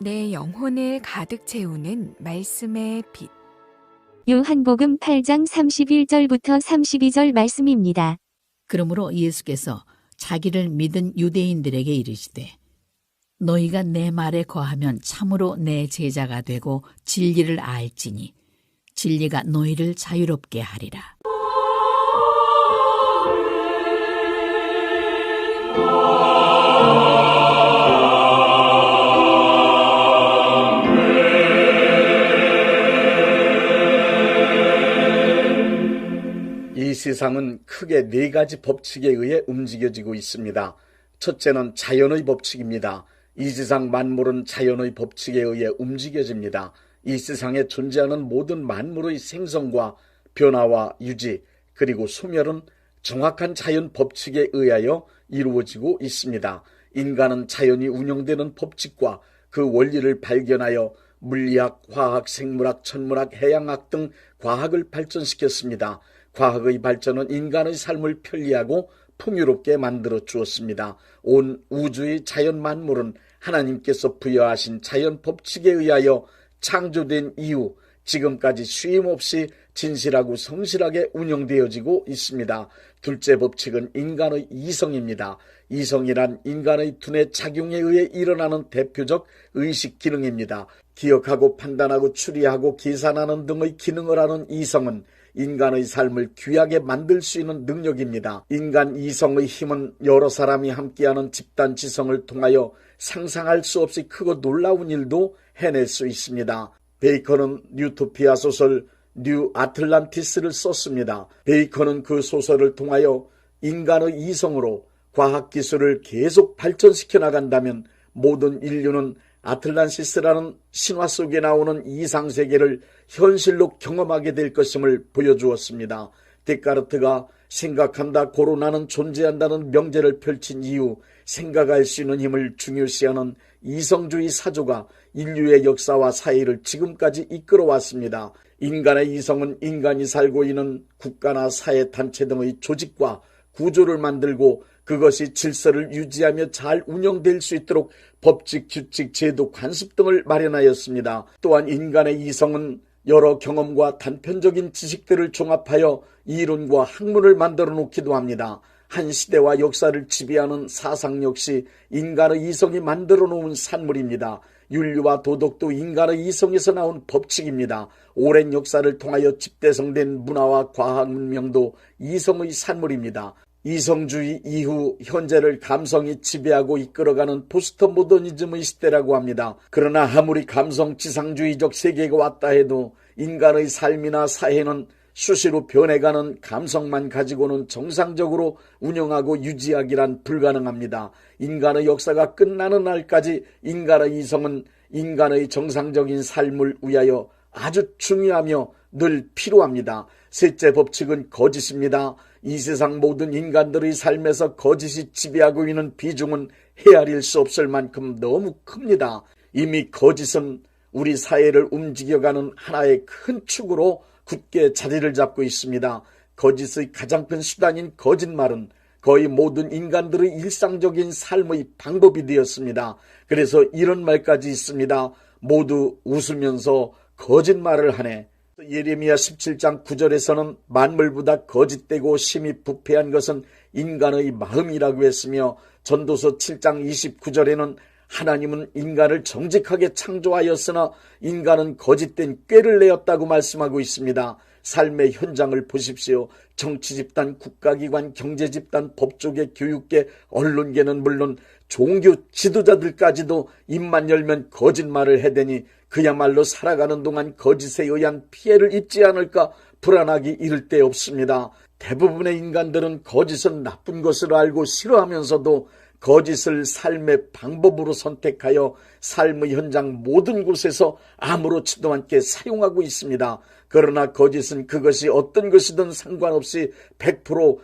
내 영혼을 가득 채우는 말씀의 빛. 요한복음 8장 31절부터 32절 말씀입니다. 그러므로 예수께서 자기를 믿은 유대인들에게 이르시되 너희가 내 말에 거하면 참으로 내 제자가 되고 진리를 알지니 진리가 너희를 자유롭게 하리라. 이 세상은 크게 네 가지 법칙에 의해 움직여지고 있습니다. 첫째는 자연의 법칙입니다. 이 세상 만물은 자연의 법칙에 의해 움직여집니다. 이 세상에 존재하는 모든 만물의 생성과 변화와 유지 그리고 소멸은 정확한 자연 법칙에 의하여 이루어지고 있습니다. 인간은 자연이 운영되는 법칙과 그 원리를 발견하여 물리학, 화학, 생물학, 천문학, 해양학 등 과학을 발전시켰습니다. 과학의 발전은 인간의 삶을 편리하고 풍요롭게 만들어 주었습니다. 온 우주의 자연 만물은 하나님께서 부여하신 자연 법칙에 의하여 창조된 이후 지금까지 쉼없이 진실하고 성실하게 운영되어지고 있습니다. 둘째 법칙은 인간의 이성입니다. 이성이란 인간의 두뇌 작용에 의해 일어나는 대표적 의식 기능입니다. 기억하고 판단하고 추리하고 계산하는 등의 기능을 하는 이성은 인간의 삶을 귀하게 만들 수 있는 능력입니다. 인간 이성의 힘은 여러 사람이 함께하는 집단 지성을 통하여 상상할 수 없이 크고 놀라운 일도 해낼 수 있습니다. 베이컨은 뉴토피아 소설 뉴 아틀란티스를 썼습니다. 베이컨은 그 소설을 통하여 인간의 이성으로 과학기술을 계속 발전시켜 나간다면 모든 인류는 아틀란티스라는 신화 속에 나오는 이상세계를 현실로 경험하게 될 것임을 보여주었습니다. 데카르트가 생각한다 고로 나는 존재한다는 명제를 펼친 이후 생각할 수 있는 힘을 중요시하는 이성주의 사조가 인류의 역사와 사회를 지금까지 이끌어왔습니다. 인간의 이성은 인간이 살고 있는 국가나 사회 단체 등의 조직과 구조를 만들고 그것이 질서를 유지하며 잘 운영될 수 있도록 법칙, 규칙, 제도, 관습 등을 마련하였습니다. 또한 인간의 이성은 여러 경험과 단편적인 지식들을 종합하여 이론과 학문을 만들어 놓기도 합니다. 한 시대와 역사를 지배하는 사상 역시 인간의 이성이 만들어 놓은 산물입니다. 윤리와 도덕도 인간의 이성에서 나온 법칙입니다. 오랜 역사를 통하여 집대성된 문화와 과학 문명도 이성의 산물입니다. 이성주의 이후 현재를 감성이 지배하고 이끌어가는 포스트 모더니즘의 시대라고 합니다. 그러나 아무리 감성 지상주의적 세계가 왔다 해도 인간의 삶이나 사회는 수시로 변해가는 감성만 가지고는 정상적으로 운영하고 유지하기란 불가능합니다. 인간의 역사가 끝나는 날까지 인간의 이성은 인간의 정상적인 삶을 위하여 아주 중요하며 늘 필요합니다. 셋째 법칙은 거짓입니다. 이 세상 모든 인간들의 삶에서 거짓이 지배하고 있는 비중은 헤아릴 수 없을 만큼 너무 큽니다. 이미 거짓은 우리 사회를 움직여가는 하나의 큰 축으로 굳게 자리를 잡고 있습니다. 거짓의 가장 큰 수단인 거짓말은 거의 모든 인간들의 일상적인 삶의 방법이 되었습니다. 그래서 이런 말까지 있습니다. 모두 웃으면서 거짓말을 하네. 예레미야 17장 9절에서는 만물보다 거짓되고 심히 부패한 것은 인간의 마음이라고 했으며 전도서 7장 29절에는 하나님은 인간을 정직하게 창조하였으나 인간은 거짓된 꾀를 내었다고 말씀하고 있습니다. 삶의 현장을 보십시오. 정치 집단, 국가기관, 경제 집단, 법조계, 교육계, 언론계는 물론 종교 지도자들까지도 입만 열면 거짓말을 해대니 그야말로 살아가는 동안 거짓에 의한 피해를 입지 않을까 불안하기 이를 데 없습니다. 대부분의 인간들은 거짓은 나쁜 것으로 알고 싫어하면서도 거짓을 삶의 방법으로 선택하여 삶의 현장 모든 곳에서 아무렇지도 않게 사용하고 있습니다. 그러나 거짓은 그것이 어떤 것이든 상관없이 100%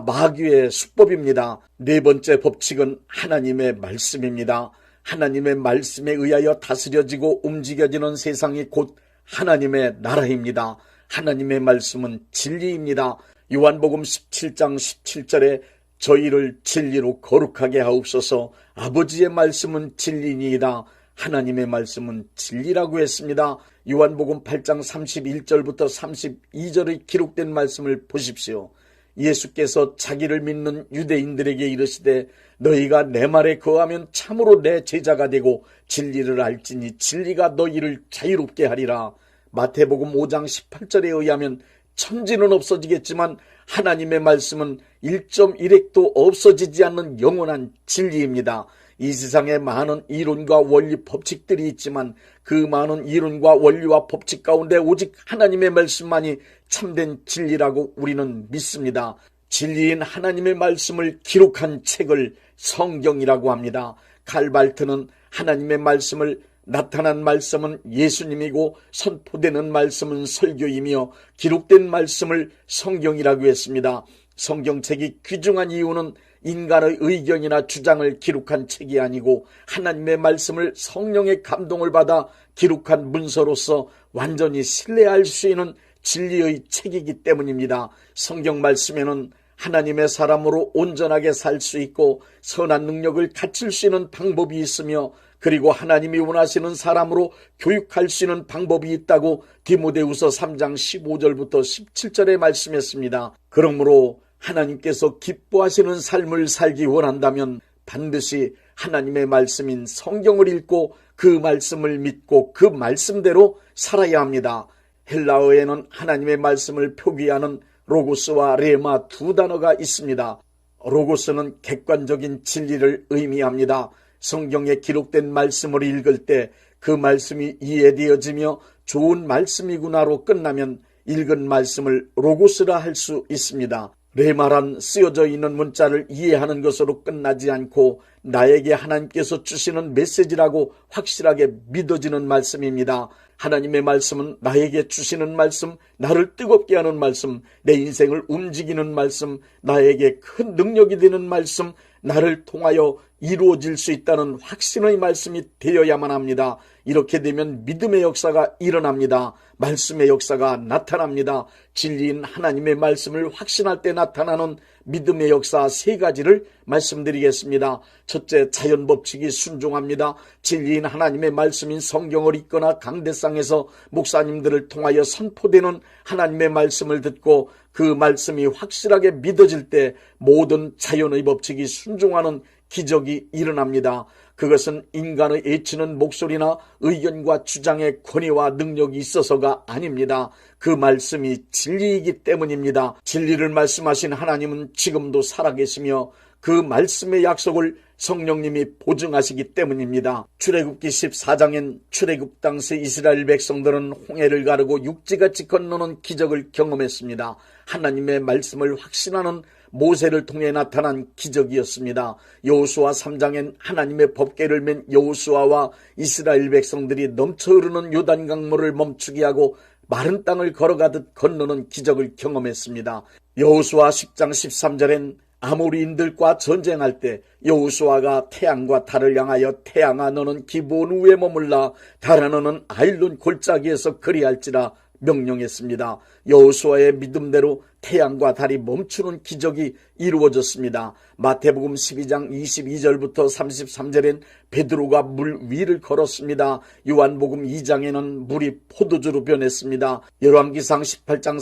마귀의 수법입니다. 네 번째 법칙은 하나님의 말씀입니다. 하나님의 말씀에 의하여 다스려지고 움직여지는 세상이 곧 하나님의 나라입니다. 하나님의 말씀은 진리입니다. 요한복음 17장 17절에 저희를 진리로 거룩하게 하옵소서. 아버지의 말씀은 진리니이다. 하나님의 말씀은 진리라고 했습니다. 요한복음 8장 31절부터 32절의 기록된 말씀을 보십시오. 예수께서 자기를 믿는 유대인들에게 이르시되 너희가 내 말에 거하면 참으로 내 제자가 되고 진리를 알지니 진리가 너희를 자유롭게 하리라. 마태복음 5장 18절에 의하면 천지는 없어지겠지만 하나님의 말씀은 1.1핵도 없어지지 않는 영원한 진리입니다. 이 세상에 많은 이론과 원리 법칙들이 있지만 그 많은 이론과 원리와 법칙 가운데 오직 하나님의 말씀만이 참된 진리라고 우리는 믿습니다. 진리인 하나님의 말씀을 기록한 책을 성경이라고 합니다. 칼발트는 하나님의 말씀을 나타난 말씀은 예수님이고 선포되는 말씀은 설교이며 기록된 말씀을 성경이라고 했습니다. 성경책이 귀중한 이유는 인간의 의견이나 주장을 기록한 책이 아니고 하나님의 말씀을 성령의 감동을 받아 기록한 문서로서 완전히 신뢰할 수 있는 진리의 책이기 때문입니다. 성경 말씀에는 하나님의 사람으로 온전하게 살 수 있고 선한 능력을 갖출 수 있는 방법이 있으며 그리고 하나님이 원하시는 사람으로 교육할 수 있는 방법이 있다고 디모데후서 3장 15절부터 17절에 말씀했습니다. 그러므로 하나님께서 기뻐하시는 삶을 살기 원한다면 반드시 하나님의 말씀인 성경을 읽고 그 말씀을 믿고 그 말씀대로 살아야 합니다. 헬라어에는 하나님의 말씀을 표기하는 로고스와 레마 두 단어가 있습니다. 로고스는 객관적인 진리를 의미합니다. 성경에 기록된 말씀을 읽을 때 그 말씀이 이해되어지며 좋은 말씀이구나로 끝나면 읽은 말씀을 로고스라 할 수 있습니다. 레마란 쓰여져 있는 문자를 이해하는 것으로 끝나지 않고 나에게 하나님께서 주시는 메시지라고 확실하게 믿어지는 말씀입니다. 하나님의 말씀은 나에게 주시는 말씀, 나를 뜨겁게 하는 말씀, 내 인생을 움직이는 말씀, 나에게 큰 능력이 되는 말씀, 나를 통하여 이루어질 수 있다는 확신의 말씀이 되어야만 합니다. 이렇게 되면 믿음의 역사가 일어납니다. 말씀의 역사가 나타납니다. 진리인 하나님의 말씀을 확신할 때 나타나는 믿음의 역사 세 가지를 말씀드리겠습니다. 첫째, 자연법칙이 순종합니다. 진리인 하나님의 말씀인 성경을 읽거나 강대상에서 목사님들을 통하여 선포되는 하나님의 말씀을 듣고 그 말씀이 확실하게 믿어질 때 모든 자연의 법칙이 순종하는 기적이 일어납니다. 그것은 인간의 애치는 목소리나 의견과 주장의 권위와 능력이 있어서가 아닙니다. 그 말씀이 진리이기 때문입니다. 진리를 말씀하신 하나님은 지금도 살아계시며 그 말씀의 약속을 성령님이 보증하시기 때문입니다. 출애굽기 14장엔 출애굽 당시 이스라엘 백성들은 홍해를 가르고 육지같이 건너는 기적을 경험했습니다. 하나님의 말씀을 확신하는 모세를 통해 나타난 기적이었습니다. 여호수아 3장엔 하나님의 법궤를 맨 여호수아와 이스라엘 백성들이 넘쳐 흐르는 요단강물을 멈추게 하고 마른 땅을 걸어가듯 건너는 기적을 경험했습니다. 여호수아 10장 13절엔 아모리인들과 전쟁할 때 여호수아가 태양과 달을 향하여 태양아 너는 기브온 위에 머물라 달아 너는 아일론 골짜기에서 그리할지라 명령했습니다. 여호수아의 믿음대로 태양과 달이 멈추는 기적이 이루어졌습니다. 마태복음 12장 22절부터 33절엔 베드로가 물 위를 걸었습니다. 요한복음 2장에는 물이 포도주로 변했습니다. 열왕기상 18장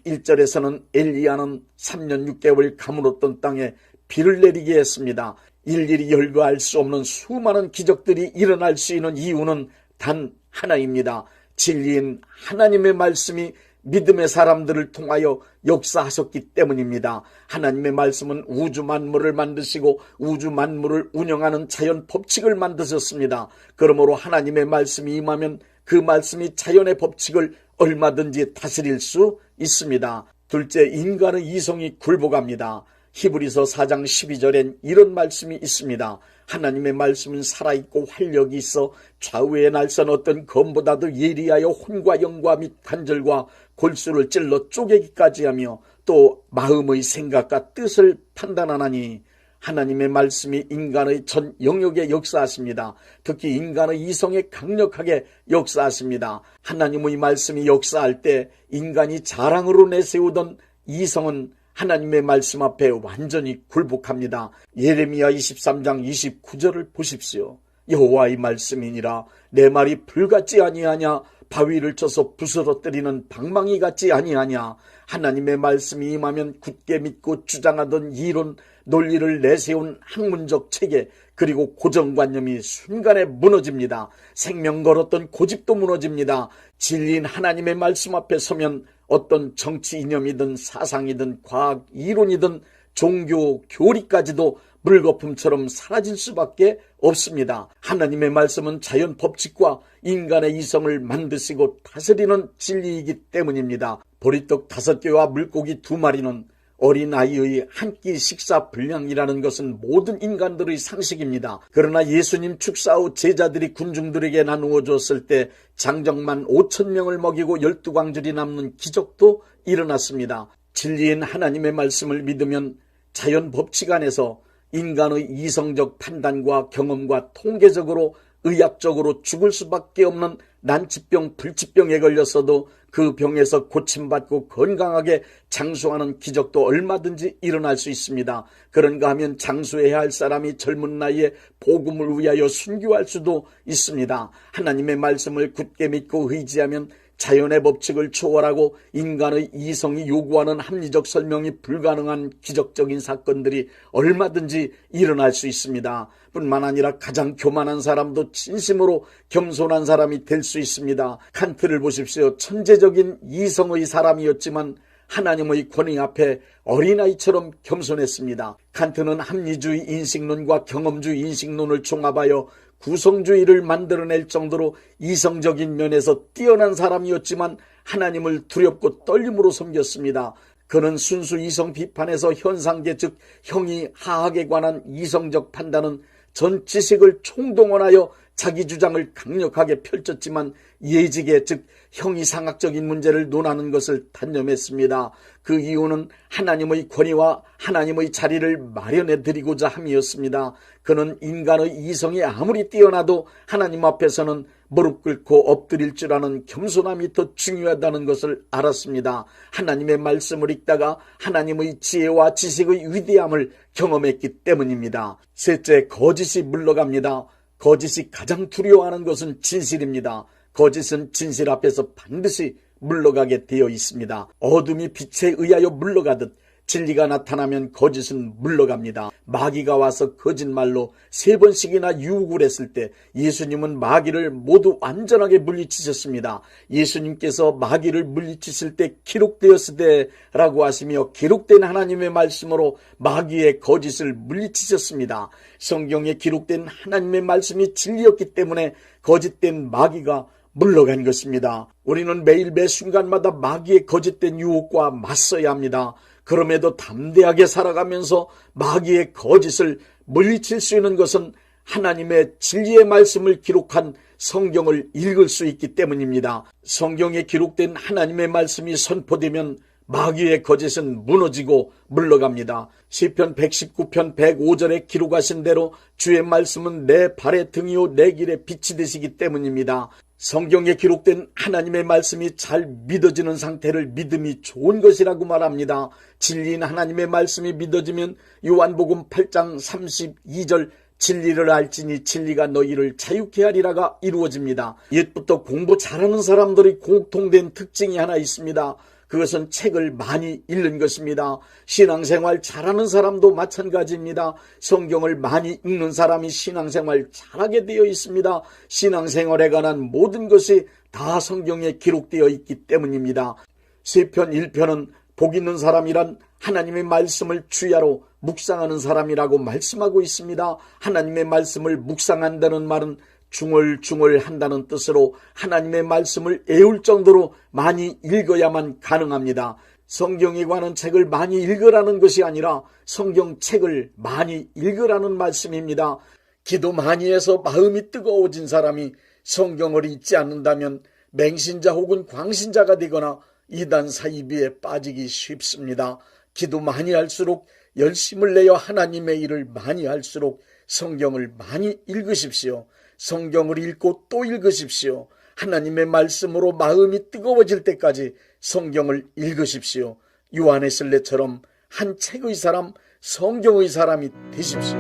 41절에서는 엘리야는 3년 6개월 가물었던 땅에 비를 내리게 했습니다. 일일이 열거할 수 없는 수많은 기적들이 일어날 수 있는 이유는 단 하나입니다. 진리인 하나님의 말씀이 믿음의 사람들을 통하여 역사하셨기 때문입니다. 하나님의 말씀은 우주 만물을 만드시고 우주 만물을 운영하는 자연 법칙을 만드셨습니다. 그러므로 하나님의 말씀이 임하면 그 말씀이 자연의 법칙을 얼마든지 다스릴 수 있습니다. 둘째, 인간의 이성이 굴복합니다. 히브리서 4장 12절엔 이런 말씀이 있습니다. 하나님의 말씀은 살아있고 활력이 있어 좌우에 날선 어떤 검보다도 예리하여 혼과 영과 및 관절과 골수를 찔러 쪼개기까지 하며 또 마음의 생각과 뜻을 판단하나니 하나님의 말씀이 인간의 전 영역에 역사하십니다. 특히 인간의 이성에 강력하게 역사하십니다. 하나님의 말씀이 역사할 때 인간이 자랑으로 내세우던 이성은 하나님의 말씀 앞에 완전히 굴복합니다. 예레미야 23장 29절을 보십시오. 여호와의 말씀이니라. 내 말이 불같지 아니하냐? 바위를 쳐서 부스러뜨리는 방망이 같지 아니하냐? 하나님의 말씀이 임하면 굳게 믿고 주장하던 이론, 논리를 내세운 학문적 체계, 그리고 고정관념이 순간에 무너집니다. 생명 걸었던 고집도 무너집니다. 진리인 하나님의 말씀 앞에 서면 어떤 정치 이념이든 사상이든 과학 이론이든 종교 교리까지도 물거품처럼 사라질 수밖에 없습니다. 하나님의 말씀은 자연 법칙과 인간의 이성을 만드시고 다스리는 진리이기 때문입니다. 보리떡 5개와 물고기 2마리는 어린아이의 한 끼 식사 분량이라는 것은 모든 인간들의 상식입니다. 그러나 예수님 축사 후 제자들이 군중들에게 나누어 줬을 때 장정만 5,000명을 먹이고 12광줄이 남는 기적도 일어났습니다. 진리인 하나님의 말씀을 믿으면 자연 법칙 안에서 인간의 이성적 판단과 경험과 통계적으로 의학적으로 죽을 수밖에 없는 난치병, 불치병에 걸렸어도 그 병에서 고침받고 건강하게 장수하는 기적도 얼마든지 일어날 수 있습니다. 그런가 하면 장수해야 할 사람이 젊은 나이에 복음을 위하여 순교할 수도 있습니다. 하나님의 말씀을 굳게 믿고 의지하면 자연의 법칙을 초월하고 인간의 이성이 요구하는 합리적 설명이 불가능한 기적적인 사건들이 얼마든지 일어날 수 있습니다. 뿐만 아니라 가장 교만한 사람도 진심으로 겸손한 사람이 될 수 있습니다. 칸트를 보십시오. 천재적인 이성의 사람이었지만 하나님의 권위 앞에 어린아이처럼 겸손했습니다. 칸트는 합리주의 인식론과 경험주의 인식론을 종합하여 구성주의를 만들어낼 정도로 이성적인 면에서 뛰어난 사람이었지만 하나님을 두렵고 떨림으로 섬겼습니다. 그는 순수 이성 비판에서 현상계 즉 형이 하학에 관한 이성적 판단은 전 지식을 총동원하여 자기 주장을 강력하게 펼쳤지만 예지계 즉 형이상학적인 문제를 논하는 것을 단념했습니다. 그 이유는 하나님의 권위와 하나님의 자리를 마련해 드리고자 함이었습니다. 그는 인간의 이성이 아무리 뛰어나도 하나님 앞에서는 무릎 꿇고 엎드릴 줄 아는 겸손함이 더 중요하다는 것을 알았습니다. 하나님의 말씀을 읽다가 하나님의 지혜와 지식의 위대함을 경험했기 때문입니다. 셋째, 거짓이 물러갑니다. 거짓이 가장 두려워하는 것은 진실입니다. 거짓은 진실 앞에서 반드시 물러가게 되어 있습니다. 어둠이 빛에 의하여 물러가듯 진리가 나타나면 거짓은 물러갑니다. 마귀가 와서 거짓말로 3번씩이나 유혹을 했을 때 예수님은 마귀를 모두 완전하게 물리치셨습니다. 예수님께서 마귀를 물리치실 때 기록되었으되 라고 하시며 기록된 하나님의 말씀으로 마귀의 거짓을 물리치셨습니다. 성경에 기록된 하나님의 말씀이 진리였기 때문에 거짓된 마귀가 물러간 것입니다. 우리는 매일 매 순간마다 마귀의 거짓된 유혹과 맞서야 합니다. 그럼에도 담대하게 살아가면서 마귀의 거짓을 물리칠 수 있는 것은 하나님의 진리의 말씀을 기록한 성경을 읽을 수 있기 때문입니다. 성경에 기록된 하나님의 말씀이 선포되면 마귀의 거짓은 무너지고 물러갑니다. 시편 119편 105절에 기록하신 대로 주의 말씀은 내 발의 등이요 내 길에 빛이 되시기 때문입니다. 성경에 기록된 하나님의 말씀이 잘 믿어지는 상태를 믿음이 좋은 것이라고 말합니다. 진리인 하나님의 말씀이 믿어지면 요한복음 8장 32절 진리를 알지니 진리가 너희를 자유케 하리라가 이루어집니다. 옛부터 공부 잘하는 사람들의 공통된 특징이 하나 있습니다. 그것은 책을 많이 읽는 것입니다. 신앙생활 잘하는 사람도 마찬가지입니다. 성경을 많이 읽는 사람이 신앙생활 잘하게 되어 있습니다. 신앙생활에 관한 모든 것이 다 성경에 기록되어 있기 때문입니다. 시편 1편은 복 있는 사람이란 하나님의 말씀을 주야로 묵상하는 사람이라고 말씀하고 있습니다. 하나님의 말씀을 묵상한다는 말은 중얼중얼 한다는 뜻으로 하나님의 말씀을 애울 정도로 많이 읽어야만 가능합니다. 성경에 관한 책을 많이 읽으라는 것이 아니라 성경책을 많이 읽으라는 말씀입니다. 기도 많이 해서 마음이 뜨거워진 사람이 성경을 읽지 않는다면 맹신자 혹은 광신자가 되거나 이단 사이비에 빠지기 쉽습니다. 기도 많이 할수록 열심을 내어 하나님의 일을 많이 할수록 성경을 많이 읽으십시오. 성경을 읽고 또 읽으십시오. 하나님의 말씀으로 마음이 뜨거워질 때까지 성경을 읽으십시오. 요한에슬레처럼 한 책의 사람, 성경의 사람이 되십시오.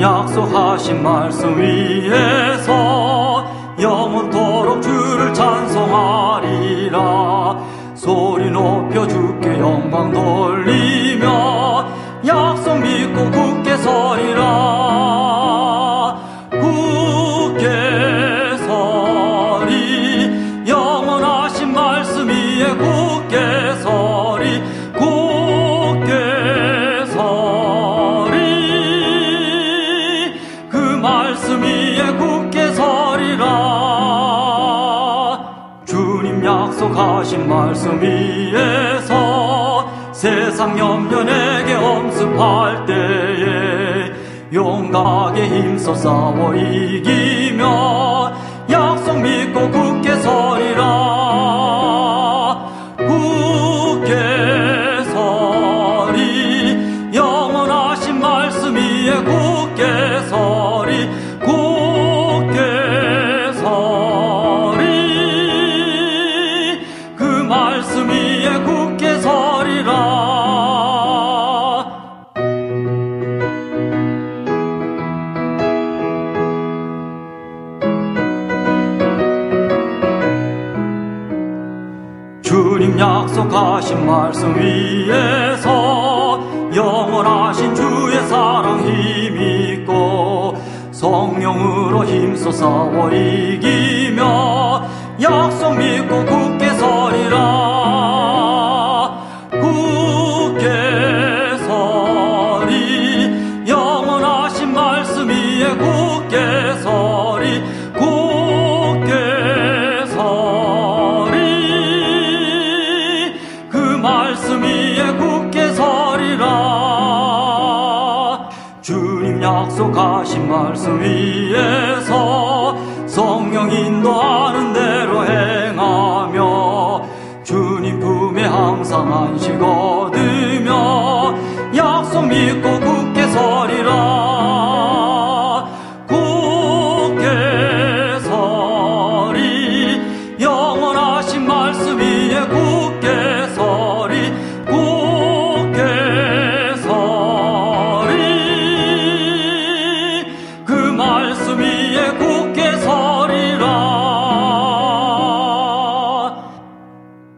약속하신 말씀 위에서 영원토록 주를 찬송하리라. 소리 높여 주께 영광 돌리며 약속 믿고 굳게 서리라. 굳게 서리 영원하신 말씀 위에 굳게 서리 굳게 서리 그 말씀 위에 굳게 서리라. 주님 약속하신 말씀 위에서 세상 염려 내게 엄습할 때에 용감하게 힘써 싸워 이기며 약속 믿고 굳게 서리라. 굳게 서리 영원하신 말씀 위에 굳게 서리 굳게 서리 그 말씀 위에 굳게 서리라. 주님 약속하신 말씀 위에서 영원하신 주의 사랑 힘있고 성령으로 힘써 싸워 이기며 약속 믿고 굳게 서리라. 굳게 서리 영원하신 말씀 위에 굳게 서리 굳게 서리 그 말씀 위에 굳게 서리라. 주님 약속하신 말씀 위에서 성령 인도하는 대로 행하며 주님 품에 항상 안식어